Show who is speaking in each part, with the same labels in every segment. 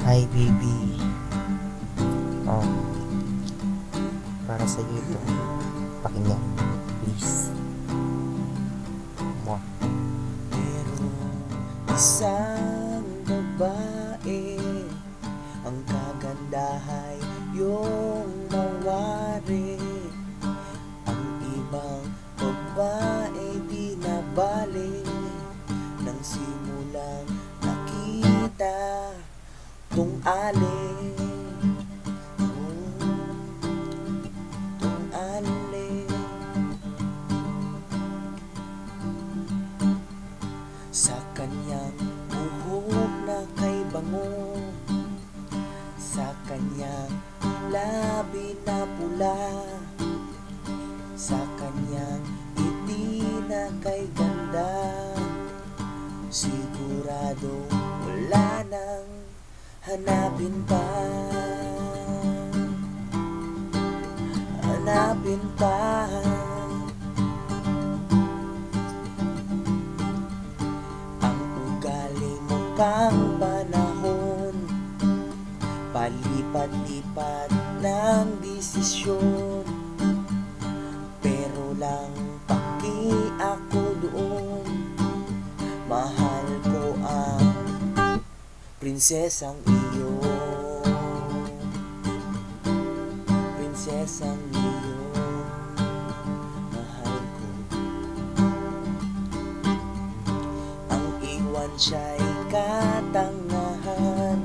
Speaker 1: Hi baby. um, para sa iyo ito, pakinggan, please. Mwah.
Speaker 2: Merong isang babae, ang kagandahay yung mawari. Ang ibang babae di nabali, nang simulang nakita tong alin. Tong alin sa kanyang buhok na kay bango, sa kanyang labi na pula, sa kanyang ngiti na kay ganda. Sigurado wala nang hanapin pa, hanapin pa. Ang ugali mo kang panahon, palipat-lipat ng desisyon, pero lang paki ako doon. Mahal ko ang prinsesang iyo, prinsesang iyo, mahal ko. Ang iwan siya'y katangahan,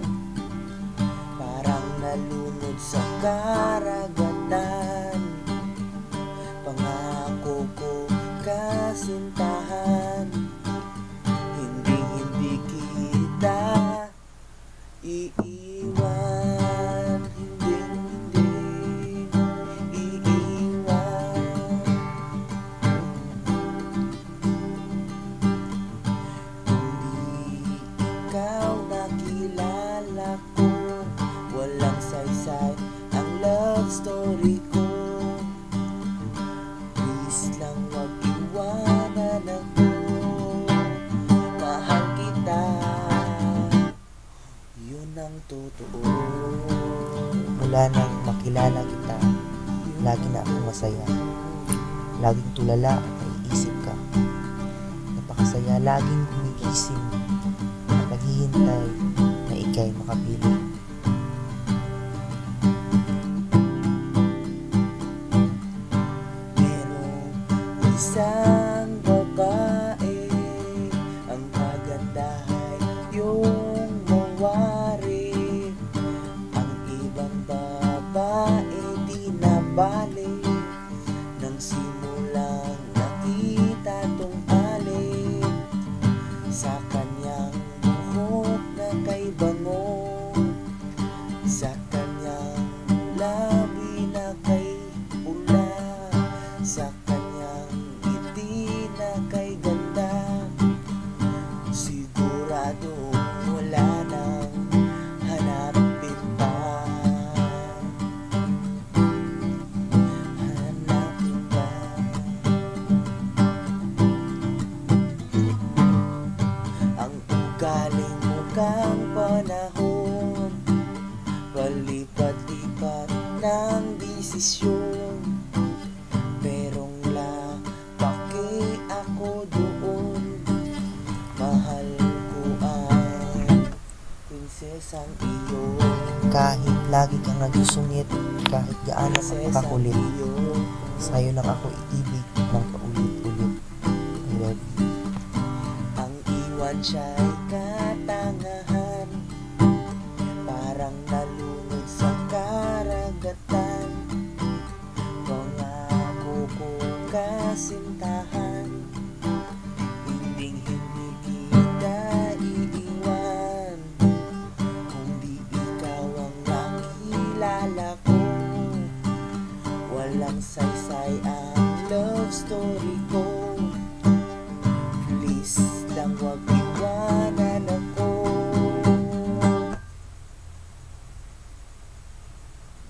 Speaker 2: parang nalunod sa karagatan. Pangako ko kasintahan, hindi kita iiwan, hindi iiwan. Kundi ikaw nakilala ko, walang saysay ang love story ko. Please lang wag iwanan ako, mahal kita, yun ang totoo.
Speaker 1: Mula nang makilala kita, lagi na akong masaya. Laging tulala at naiisip ka. Napakasaya, laging gumigising at naghihintay na ika'y makapili.
Speaker 2: Merong isang babae, ang kagandahay yung mawari. Ang ibang babae di nabali, nang simulang nakita tong alin. Sa kanyang buhok na kay bango, sa kanyang labi na kay pula, sa kanyang ngiti na kay ganda. Sigurado wala nang hanapin pa, hanapin pa. Ang ugaling mo kang panahon, palipat-lipat ng desisyon, perong la paki ako doon. Mahal ko ang prinsesang iyo,
Speaker 1: Kahit lagi kang nagsusungit, kahit gaano kang
Speaker 2: prinsesang
Speaker 1: kakulit,
Speaker 2: iyo.
Speaker 1: sa'yo lang ako iibig ng paulit-ulit. I love you.
Speaker 2: Ang iwan siya'y katangahan, parang nalunod sa karagatan. Pangako ko kasintahan, hindi kita iiwan. Kung di ikaw ang nakilala ko, walang saysay ang love story ko. Please lang wag iwanan ako,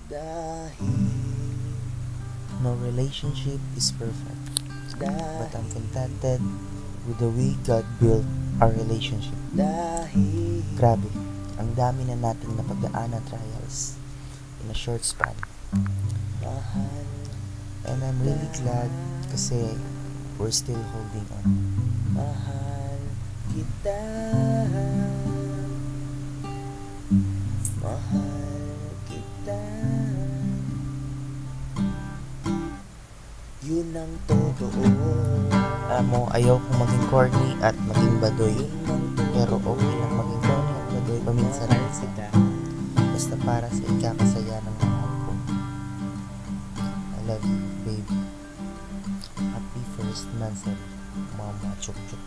Speaker 2: dahil
Speaker 1: No relationship is perfect, but I'm contented with the way God built our relationship.
Speaker 2: dahil
Speaker 1: Grabe, ang dami na nating napagdaan na trials in a short span.
Speaker 2: Mahal
Speaker 1: And I'm really glad kasi we're still holding on.
Speaker 2: Mahal kita. Mahal kita. Yun ang totoo.
Speaker 1: Alam mo, ayaw kong maging corny at maging badoy.
Speaker 2: Yun ang
Speaker 1: Pero okay lang maging corny at badoy paminsan.
Speaker 2: mahal kita.
Speaker 1: Basta para sa ikakasaya ng mahal ko. I love you, baby. Happy first monthsary, Mama Chuk Chuk.